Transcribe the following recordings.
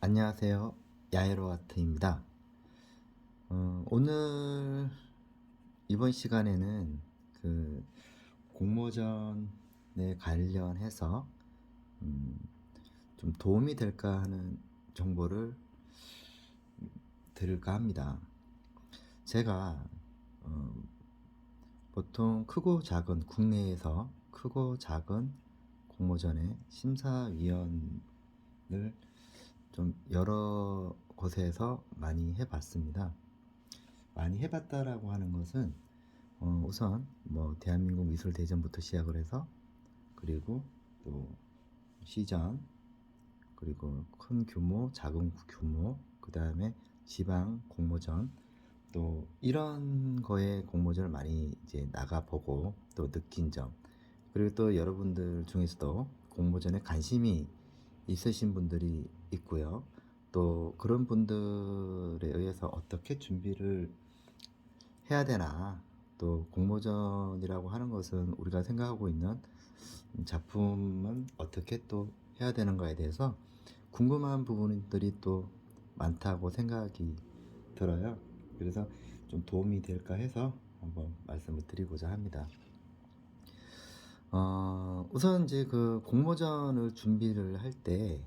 안녕하세요. 야에로아트입니다. 오늘 이번 시간에는 그 공모전에 관련해서 음, 좀 도움이 될까 하는 정보를 드릴까 합니다. 제가 보통 크고 작은 국내에서 크고 작은 공모전의 심사위원을 좀 여러 곳에서 많이 해봤습니다. 많이 해봤다라고 하는 것은 우선 뭐 대한민국 미술대전부터 시작을 해서 그리고 또 시전 그리고 큰 규모 작은 규모 그 다음에 지방 공모전 또 이런 거에 공모전을 많이 이제 나가보고 또 느낀 점 그리고 또 여러분들 중에서도 공모전에 관심이 있으신 분들이 있고요. 또 그런 분들에 의해서 어떻게 준비를 해야 되나, 또 공모전이라고 하는 것은 우리가 생각하고 있는 작품은 어떻게 또 해야 되는가에 대해서 궁금한 부분들이 또 많다고 생각이 들어요. 그래서 좀 도움이 될까 해서 한번 말씀을 드리고자 합니다. 우선 이제 그 공모전을 준비를 할 때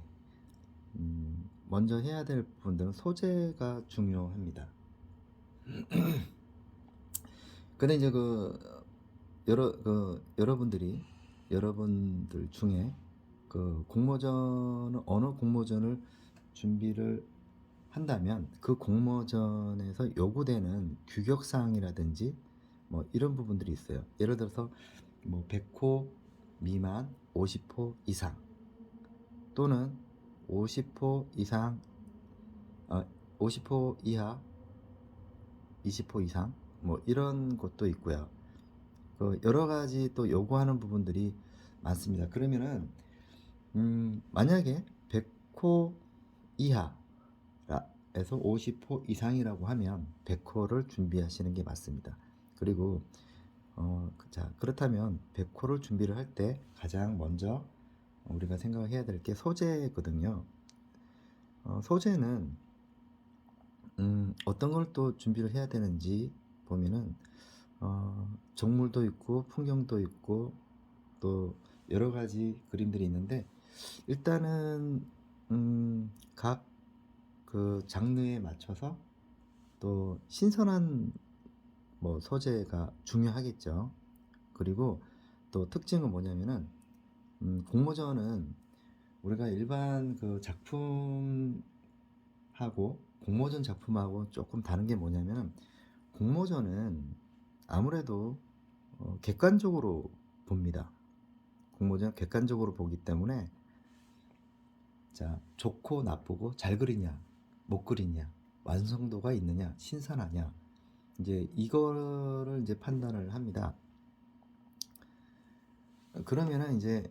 먼저 해야 될 부분들은 소재가 중요합니다. 근데 이제 여러분들 중에 그 공모전은 어느 공모전을 준비를 한다면 그 공모전에서 요구되는 규격사항이라든지 뭐 이런 부분들이 있어요. 예를 들어서 뭐 100호 미만 50호 이상 또는 50호 이상 50호 이하 20호 이상 뭐 이런 것도 있고요. 여러 가지 또 요구하는 부분들이 많습니다. 그러면은 만약에 100호 이하에서 50호 이상이라고 하면 100호를 준비하시는 게 맞습니다. 그리고 자 그렇다면 100호를 준비를 할 때 가장 먼저 우리가 생각해야 될 게 소재거든요. 소재는 어떤 걸 또 준비를 해야 되는지 보면은 정물도 있고 풍경도 있고 또 여러 가지 그림들이 있는데 일단은 각 그 장르에 맞춰서 또 신선한 뭐 소재가 중요하겠죠. 그리고 또 특징은 뭐냐면은 공모전은 우리가 일반 그 작품하고 공모전 작품하고 조금 다른 게 뭐냐면은 공모전은 아무래도 객관적으로 봅니다. 공모전 객관적으로 보기 때문에 자 좋고 나쁘고 잘 그리냐 못 그리냐 완성도가 있느냐 신선하냐 이제 이거를 이제 판단을 합니다. 그러면은 이제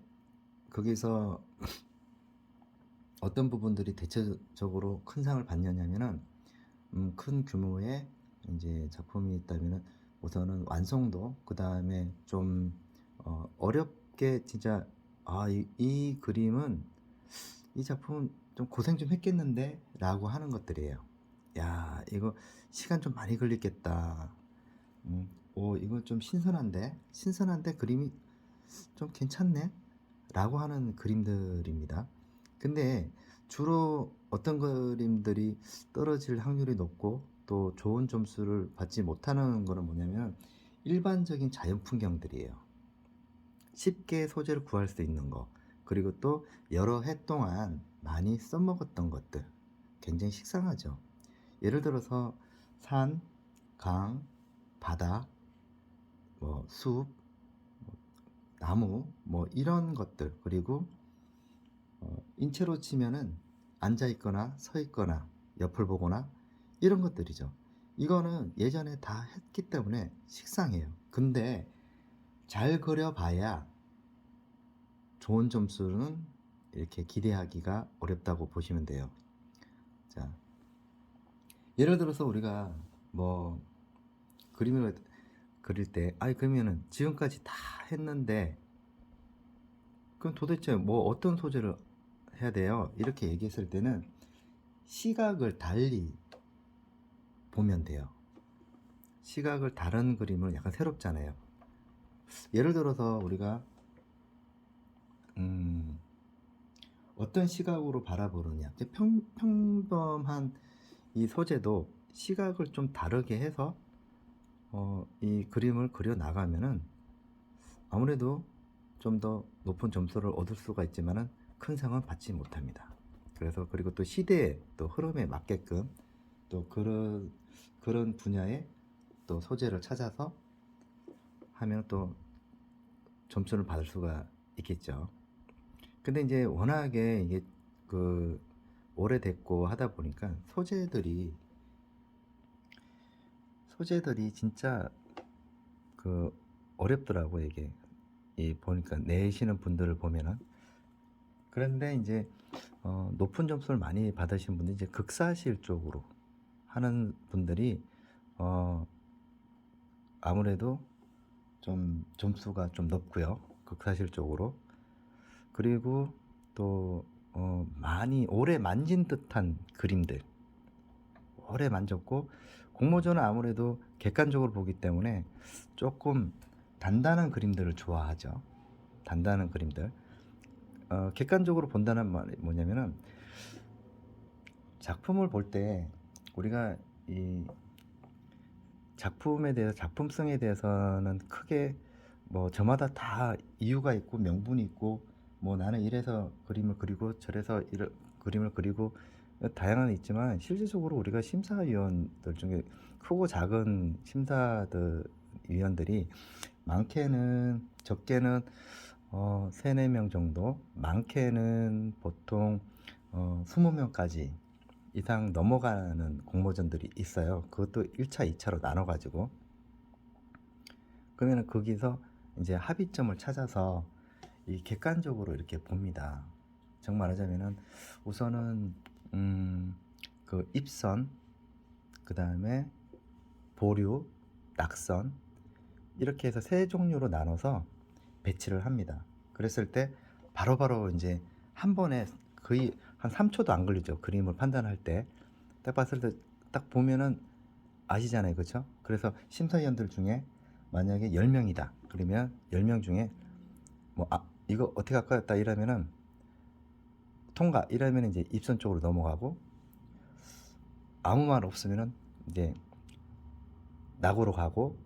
거기서 어떤 부분들이 대체적으로 큰 상을 받느냐면은 큰 규모의 이제 작품이 있다면은 우선은 완성도 그 다음에 좀 어렵게 진짜 이 그림은 이 작품은 좀 고생 좀 했겠는데 라고 하는 것들이에요. 야 이거 시간 좀 많이 걸리겠다. 오 이거 좀 신선한데 그림이 좀 괜찮네 라고 하는 그림들입니다. 근데 주로 어떤 그림들이 떨어질 확률이 높고 또 좋은 점수를 받지 못하는 거는 뭐냐면 일반적인 자연 풍경들이에요. 쉽게 소재를 구할 수 있는 거 그리고 또 여러 해 동안 많이 써먹었던 것들 굉장히 식상하죠. 예를 들어서 산, 강, 바다, 뭐 숲, 뭐 나무 뭐 이런 것들 그리고 인체로 치면은 앉아 있거나 서 있거나 옆을 보거나 이런 것들이죠. 이거는 예전에 다 했기 때문에 식상해요. 근데 잘 그려봐야 좋은 점수는 이렇게 기대하기가 어렵다고 보시면 돼요. 자, 예를 들어서 우리가 뭐 그림을 그릴 때, 아니 그러면은 지금까지 다 했는데 그럼 도대체 뭐 어떤 소재를 해야 돼요? 이렇게 얘기했을 때는 시각을 달리 보면 돼요. 시각을 다른 그림은 약간 새롭잖아요. 예를 들어서 우리가 어떤 시각으로 바라보느냐. 평범한 이 소재도 시각을 좀 다르게 해서 이 그림을 그려 나가면은 아무래도 좀 더 높은 점수를 얻을 수가 있지만은 큰 상은 받지 못합니다. 그래서 그리고 또 시대의 또 흐름에 맞게끔 또 그런 분야의 또 소재를 찾아서 하면 또 점수를 받을 수가 있겠죠. 근데 이제 워낙에 이게 그 오래됐고 하다 보니까 소재들이 진짜 그 어렵더라고 이게. 이 보니까 내시는 분들을 보면은. 그런데 이제 높은 점수를 많이 받으신 분들이 이제 극사실 쪽으로 하는 분들이 아무래도 좀 점수가 좀 높고요. 극사실 쪽으로. 그리고 또 많이 오래 만진 듯한 그림들, 오래 만졌고, 공모전은 아무래도 객관적으로 보기 때문에 조금 단단한 그림들을 좋아하죠. 단단한 그림들. 객관적으로 본다는 말이 뭐냐면은, 작품을 볼 때 우리가 이 작품에 대해서, 작품성에 대해서는 크게 뭐 저마다 다 이유가 있고 명분이 있고, 뭐 나는 이래서 그림을 그리고 저래서 그림을 그리고 다양한 있지만, 실질적으로 우리가 심사위원들 중에 크고 작은 심사들 위원들이 많게는 적게는 3-4명 정도, 많게는 보통 20명까지 이상 넘어가는 공모전들이 있어요. 그것도 1차, 2차로 나눠 가지고. 그러면 거기서 이제 합의점을 찾아서 이 객관적으로 이렇게 봅니다. 정말 말하자면은 우선은 그 입선, 그 다음에 보류, 낙선, 이렇게 해서 3종류로 나눠서 배치를 합니다. 그랬을 때 바로바로 이제 한 번에 거의 한 3초도 안 걸리죠. 그림을 판단할 때. 딱 봤을 때 딱 보면은 아시잖아요. 그렇죠? 그래서 심사위원들 중에 만약에 10명이다. 그러면 10명 중에 뭐 이거 어떻게 할까요? 딱 이러면은 통과, 이러면 이제 입선 쪽으로 넘어가고, 아무 말 없으면은 이제 낙으로 가고,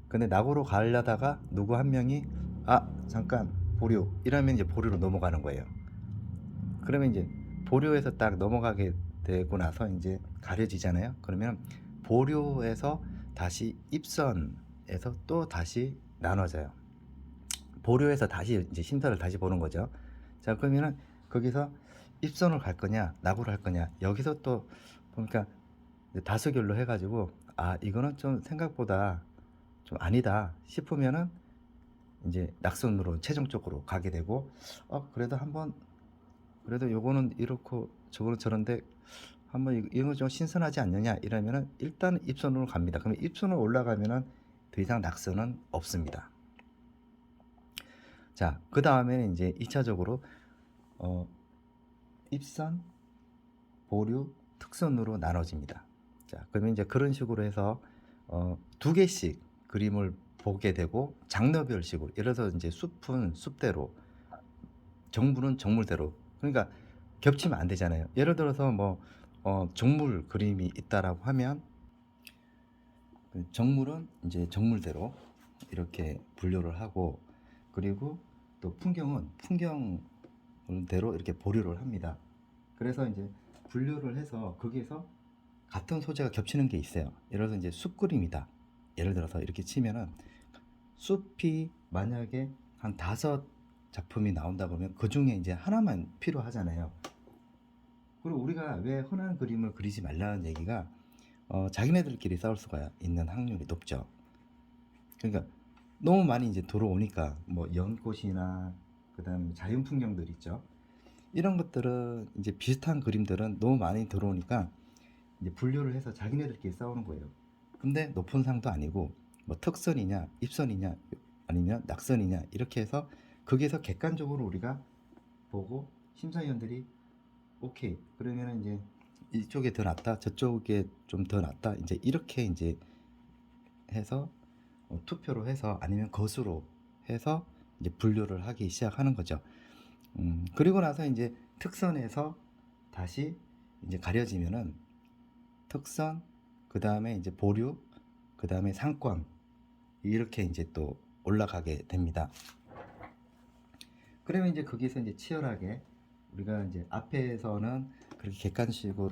근데 낙으로 가려다가 누구 한 명이 잠깐 보류, 이러면 이제 보류로 넘어가는 거예요. 그러면 이제 보류에서 딱 넘어가게 되고 나서 이제 가려지잖아요. 그러면 보류에서 다시 입선에서 또 다시 나눠져요. 보류에서 다시 이제 심사를 다시 보는 거죠. 자, 그러면은 거기서 입선을 갈 거냐, 낙으로 할 거냐, 여기서 또 보니까 다수결로 해가지고 이거는 좀 생각보다 좀 아니다 싶으면은 이제 낙선으로 최종적으로 가게 되고, 그래도 한번, 그래도 요거는 이렇고 저거는 저런데 한번 이거 좀 신선하지 않느냐 이러면은 일단 입선으로 갑니다. 그러면 입선으로 올라가면은 더 이상 낙선은 없습니다. 자, 그 다음에는 이제 2차적으로 입선, 보류, 특선으로 나눠집니다. 자, 그러면 이제 그런 식으로 해서 2개씩 그림을 보게 되고, 장르별식으로, 예를 들어서 이제 숲은 숲대로, 정물은 정물대로. 그러니까 겹치면 안 되잖아요. 예를 들어서 뭐 정물 그림이 있다라고 하면 정물은 이제 정물대로 이렇게 분류를 하고, 그리고 또 풍경은 풍경대로 이렇게 보류를 합니다. 그래서 이제 분류를 해서 거기에서 같은 소재가 겹치는 게 있어요. 예를 들어서 이제 숲 그림이다. 예를 들어서 이렇게 치면은 숲이 만약에 한 5작품이 나온다 그러면 그 중에 이제 하나만 필요하잖아요. 그리고 우리가 왜 흔한 그림을 그리지 말라는 얘기가 자기네들끼리 싸울 수가 있는 확률이 높죠. 그러니까 너무 많이 이제 들어오니까, 뭐 연꽃이나 그다음 자연 풍경들 있죠. 이런 것들은 이제 비슷한 그림들은 너무 많이 들어오니까 이제 분류를 해서 자기네들끼리 싸우는 거예요. 근데 높은 상도 아니고 뭐 특선이냐 입선이냐 아니면 낙선이냐 이렇게 해서 거기에서 객관적으로 우리가 보고, 심사위원들이 오케이 그러면 이제 이쪽에 더 낫다, 저쪽에 좀 더 낫다, 이제 이렇게 이제 해서 투표로 해서 아니면 거수로 해서 이제 분류를 하기 시작하는 거죠. 그리고 나서 이제 특선에서 다시 이제 가려지면은 특선, 그 다음에 이제 보류, 그 다음에 상권, 이렇게 이제 또 올라가게 됩니다. 그러면 이제 거기서 이제 치열하게 우리가 이제 앞에서는 그렇게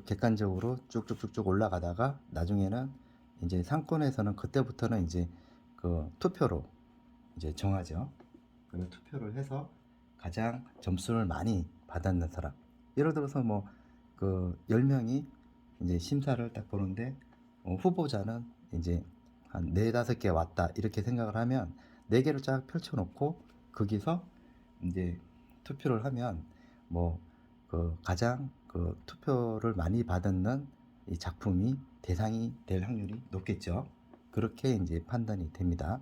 객관적으로 쭉쭉쭉쭉 올라가다가 나중에는 이제 상권에서는 그때부터는 이제 그 투표로 이제 정하죠. 그리고 투표를 해서 가장 점수를 많이 받았는 사람. 예를 들어서 뭐 그 10명이 이제 심사를 딱 보는데 후보자는 이제 한 4-5개 왔다 이렇게 생각을 하면 4개를 쫙 펼쳐 놓고 거기서 이제 투표를 하면 뭐 그 가장 그 투표를 많이 받는 이 작품이 대상이 될 확률이 높겠죠. 그렇게 이제 판단이 됩니다.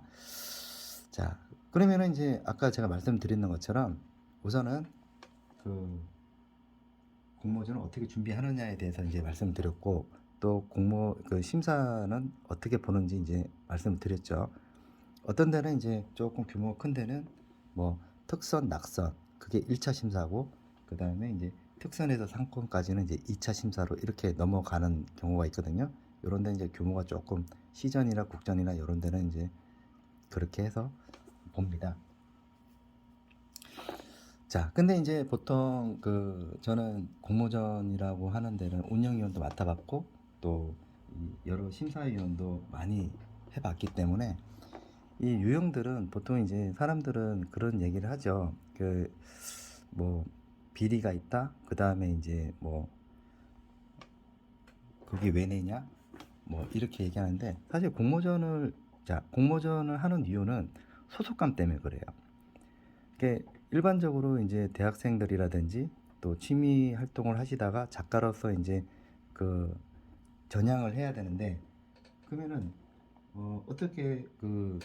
자, 그러면은 이제 아까 제가 말씀드렸는 것처럼 우선은 그 공모전을 어떻게 준비하느냐에 대해서 이제 말씀드렸고, 또 그 심사는 어떻게 보는지 이제 말씀드렸죠. 어떤 데는 이제 조금 규모가 큰 데는 뭐 특선, 낙선, 그게 1차 심사고, 그 다음에 이제 특선에서 상권까지는 이제 2차 심사로 이렇게 넘어가는 경우가 있거든요. 요런 데 이제 규모가 조금 시전이나 국전이나 이런 데는 이제 그렇게 해서 봅니다. 자, 근데 이제 보통 그 저는 공모전이라고 하는 데는 운영위원도 맡아봤고 또 여러 심사위원도 많이 해봤기 때문에 이 유형들은 보통 이제 사람들은 그런 얘기를 하죠. 그 뭐 비리가 있다. 그 다음에 이제 뭐 그게 왜 내냐? 뭐 이렇게 얘기하는데 사실 공모전을 하는 이유는 소속감 때문에 그래요. 이게 일반적으로 이제 대학생들이라든지 또 취미 활동을 하시다가 작가로서 이제 그 전향을 해야 되는데 그러면은 어떻게 그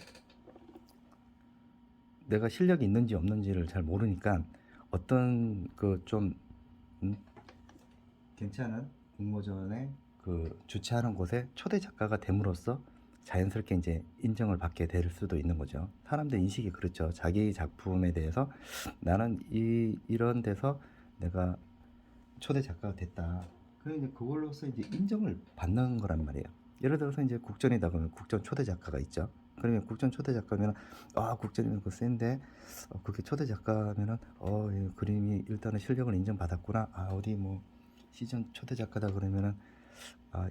내가 실력이 있는지 없는지를 잘 모르니까 어떤 그 좀 괜찮은 공모전에 그 주최하는 곳에 초대 작가가 됨으로써 자연스럽게 이제 인정을 받게 될 수도 있는 거죠. 사람들 인식이 그렇죠. 자기 작품에 대해서 나는 이런 데서 내가 초대 작가가 됐다. 그래 이제 그걸로써 이제 인정을 받는 거란 말이에요. 예를 들어서 이제 국전이다 그러면 국전 초대 작가가 있죠. 그러면 국전 초대 작가면 국전이면 그 센데 그게 초대 작가면은 그림이 일단은 실력을 인정받았구나. 어디 뭐 시전 초대 작가다 그러면은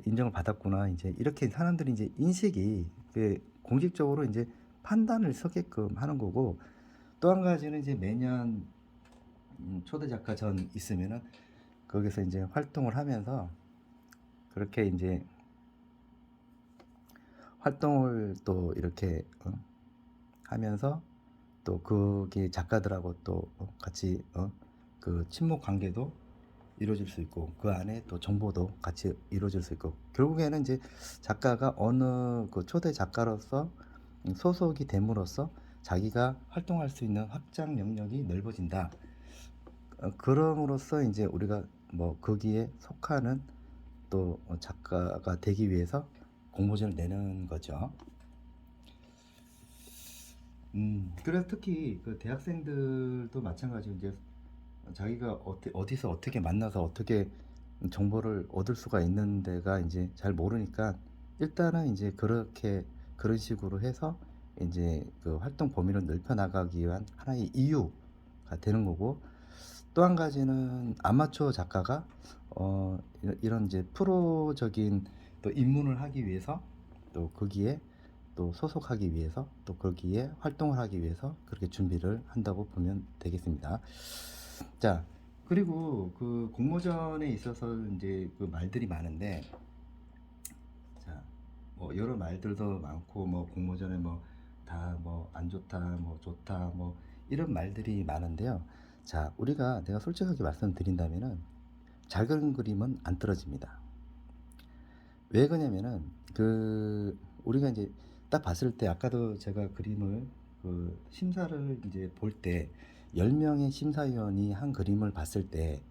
인정을 받았구나. 이제 이렇게 사람들이 이제 인식이 공식적으로 이제 판단을 서게끔 하는 거고, 또 한 가지는 이제 매년 초대 작가 전 있으면은 거기서 이제 활동을 하면서 그렇게 이제 활동을 또 이렇게 하면서 또 거기 작가들하고 또 같이 그 친목 관계도 이루어질 수 있고 그 안에 또 정보도 같이 이루어질 수 있고 결국에는 이제 작가가 어느 그 초대 작가로서 소속이 됨으로써 자기가 활동할 수 있는 확장 영역이 넓어진다. 그럼으로써 이제 우리가 뭐 거기에 속하는 또 작가가 되기 위해서 공모전을 내는 거죠. 그래서 특히 그 대학생들도 마찬가지로 이제 자기가 어디서 어떻게 만나서 어떻게 정보를 얻을 수가 있는 데가 이제 잘 모르니까 일단은 이제 그런 식으로 해서 이제 그 활동 범위를 넓혀 나가기 위한 하나의 이유가 되는 거고, 또 한 가지는 아마추어 작가가 이런 이제 프로적인 또 입문을 하기 위해서 또 거기에 또 소속하기 위해서 또 거기에 활동을 하기 위해서 그렇게 준비를 한다고 보면 되겠습니다. 자, 그리고 그 공모전에 있어서 이제 그 말들이 많은데, 자, 뭐 여러 말들도 많고 뭐 공모전에 뭐 다 뭐 안 좋다, 뭐 좋다, 뭐 이런 말들이 많은데요. 자, 내가 솔직하게 말씀드린다면은 잘 그린 그림은 안 떨어집니다. 왜 그러냐면은 그 우리가 이제 딱 봤을 때 아까도 제가 그림을 그 심사를 이제 볼 때 10명의 심사위원이 한 그림을 봤을 때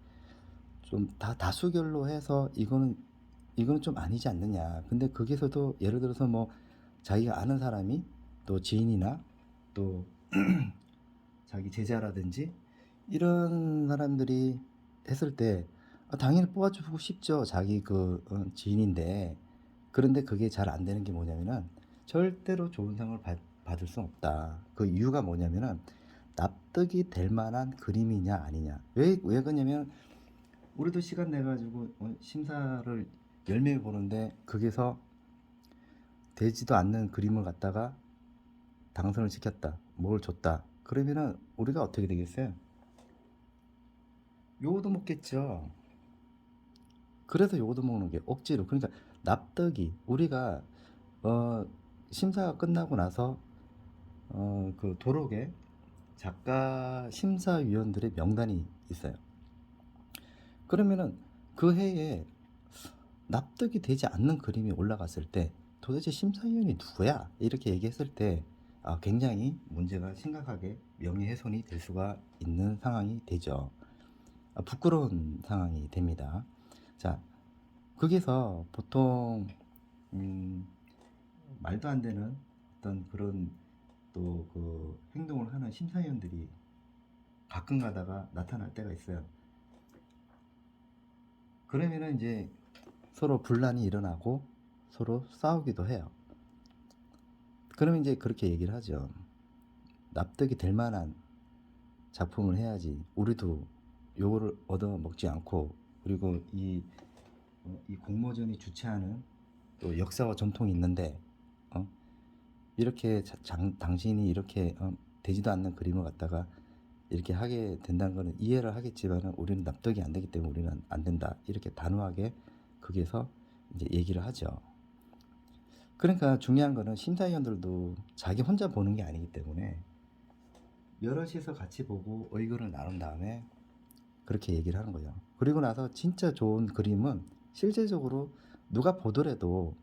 좀 다수결로 해서 이거는 좀 아니지 않느냐. 근데 거기서도 예를 들어서 뭐 자기가 아는 사람이 또 지인이나 또 자기 제자라든지 이런 사람들이 했을 때 당연히 뽑아주고 싶죠. 자기 지인인데. 그런데 그게 잘 안 되는 게 뭐냐면은 절대로 좋은 상을 받을 수 없다. 그 이유가 뭐냐면은 납득이 될 만한 그림이냐 아니냐. 왜 그러냐면 우리도 시간 내 가지고 심사를 10명이 보는데 거기서 되지도 않는 그림을 갖다가 당선을 시켰다. 뭘 줬다. 그러면은 우리가 어떻게 되겠어요? 욕도 먹겠죠. 그래서 욕도 먹는 게 억지로. 그러니까 납득이 우리가 어 심사가 끝나고 나서 그 도록에 작가 심사위원들의 명단이 있어요. 그러면은 그 해에 납득이 되지 않는 그림이 올라갔을 때 도대체 심사위원이 누구야? 이렇게 얘기했을 때 굉장히 문제가 심각하게 명예훼손이 될 수가 있는 상황이 되죠. 부끄러운 상황이 됩니다. 자, 거기서 보통 말도 안 되는 어떤 그런 또 그 행동을 하는 심사위원들이 가끔 가다가 나타날 때가 있어요. 그러면은 이제 서로 분란이 일어나고 서로 싸우기도 해요. 그러면 이제 그렇게 얘기를 하죠. 납득이 될 만한 작품을 해야지. 우리도 요거를 얻어 먹지 않고, 그리고 이 공모전이 주최하는 또 역사와 전통이 있는데 이렇게 당신이 이렇게 되지도 않는 그림을 갖다가 이렇게 하게 된다는 거는 이해를 하겠지만 우리는 납득이 안 되기 때문에 우리는 안 된다. 이렇게 단호하게 거기에서 이제 얘기를 하죠. 그러니까 중요한 거는 심사위원들도 자기 혼자 보는 게 아니기 때문에 여럿이서 같이 보고 의견을 나눈 다음에 그렇게 얘기를 하는 거예요. 그리고 나서 진짜 좋은 그림은 실제적으로 누가 보더라도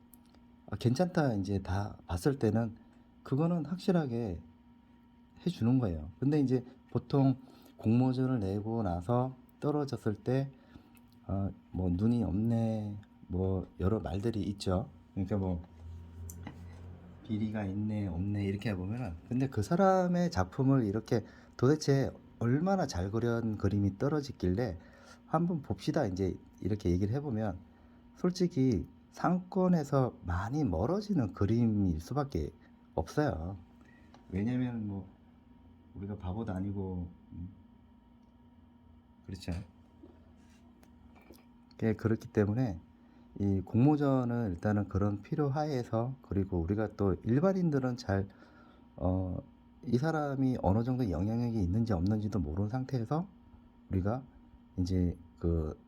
괜찮다 이제 다 봤을 때는 그거는 확실하게 해주는 거예요. 근데 이제 보통 공모전을 내고 나서 떨어졌을 때 뭐 눈이 없네 뭐 여러 말들이 있죠. 그러니까 뭐 비리가 있네 없네 이렇게 보면은 근데 그 사람의 작품을 이렇게 도대체 얼마나 잘 그린 그림이 떨어졌길래 한번 봅시다 이제 이렇게 얘기를 해보면 솔직히 상권에서 많이 멀어지는 그림일 수밖에 없어요. 왜냐면 뭐 우리가 바보도 아니고 그렇죠. 그렇기 때문에 이 공모전은 일단은 그런 필요하에서 그리고 우리가 또 일반인들은 잘 이 사람이 어느 정도 영향력이 있는지 없는지도 모르는 상태에서 우리가 이제 그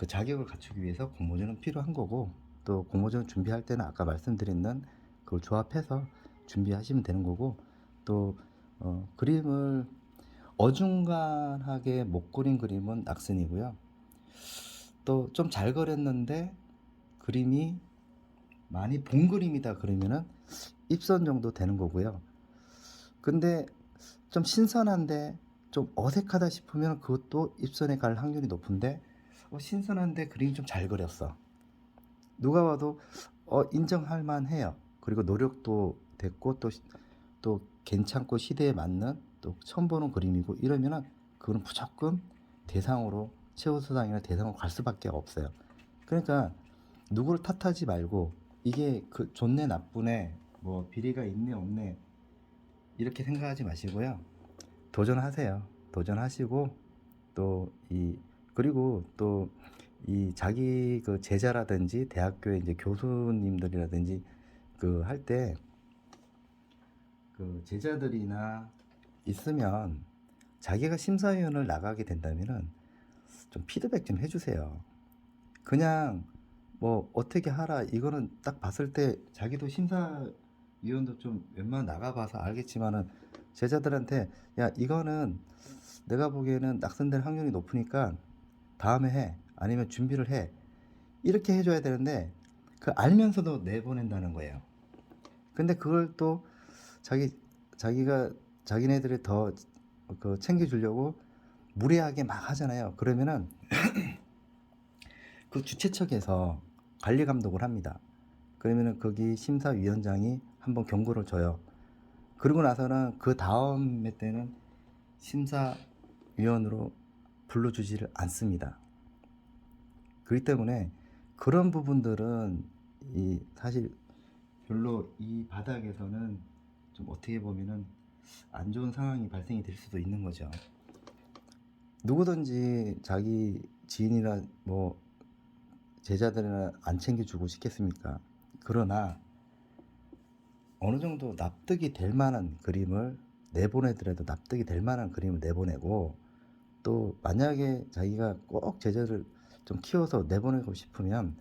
자격을 갖추기 위해서 공모전은 필요한 거고 또 공모전 준비할 때는 아까 말씀드린 그걸 조합해서 준비하시면 되는 거고 또 그림을 어중간하게 못 그린 그림은 낙선이고요. 또 좀 잘 그렸는데 그림이 많이 본 그림이다 그러면은 입선 정도 되는 거고요. 근데 좀 신선한데 좀 어색하다 싶으면 그것도 입선에 갈 확률이 높은데 신선한데 그림이 좀 잘 그렸어. 누가 봐도 인정할 만해요. 그리고 노력도 됐고 또 괜찮고 시대에 맞는 또 처음 보는 그림이고 이러면은 그거는 무조건 대상으로 최우수상이나 대상으로 갈 수밖에 없어요. 그러니까 누구를 탓하지 말고 이게 좋네 나쁘네 뭐 비리가 있네 없네 이렇게 생각하지 마시고요. 도전하세요. 도전하시고 그리고 또 이 자기 제자라든지 대학교의 이제 교수님들이라든지 할 때 제자들이나 있으면 자기가 심사위원을 나가게 된다면은 좀 피드백 좀 해주세요. 그냥 뭐 어떻게 하라 이거는 딱 봤을 때 자기도 심사위원도 좀 웬만하면 나가봐서 알겠지만은 제자들한테 야 이거는 내가 보기에는 낙선될 확률이 높으니까 다음에 해 아니면 준비를 해 이렇게 해줘야 되는데 알면서도 내보낸다는 거예요. 근데 그걸 또 자기가 자기네들이 더 챙겨주려고 무례하게 막 하잖아요. 그러면은 그 주최 측에서 관리 감독을 합니다. 그러면은 거기 심사위원장이 한번 경고를 줘요. 그러고 나서는 그 다음에 때는 심사위원으로 불러주지를 않습니다. 그렇기 때문에 그런 부분들은 사실 별로 이 바닥에서는 좀 어떻게 보면은 안 좋은 상황이 발생이 될 수도 있는 거죠. 누구든지 자기 지인이나 뭐 제자들이나 안 챙겨주고 싶겠습니까? 그러나 어느 정도 납득이 될 만한 그림을 내보내더라도 납득이 될 만한 그림을 내보내고, 또 만약에 자기가 꼭 제자를 좀 키워서 내보내고 싶으면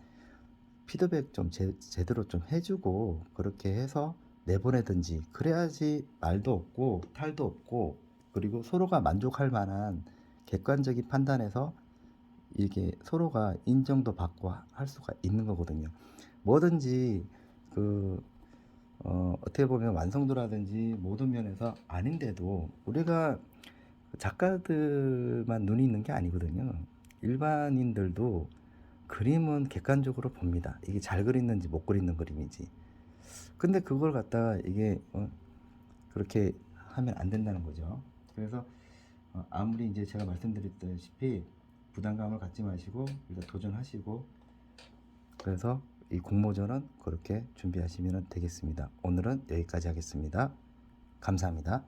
피드백 좀 제대로 좀 해주고 그렇게 해서 내보내든지, 그래야지 말도 없고 탈도 없고, 그리고 서로가 만족할 만한 객관적인 판단에서 이게 서로가 인정도 받고 할 수가 있는 거거든요. 뭐든지 어떻게 보면 완성도라든지 모든 면에서 아닌데도 우리가 작가들만 눈이 있는 게 아니거든요. 일반인들도 그림은 객관적으로 봅니다. 이게 잘 그리는지 못 그리는 그림인지. 근데 그걸 갖다가 이게 그렇게 하면 안 된다는 거죠. 그래서 아무리 이제 제가 말씀드렸다시피 부담감을 갖지 마시고 일단 도전하시고, 그래서 이 공모전은 그렇게 준비하시면 되겠습니다. 오늘은 여기까지 하겠습니다. 감사합니다.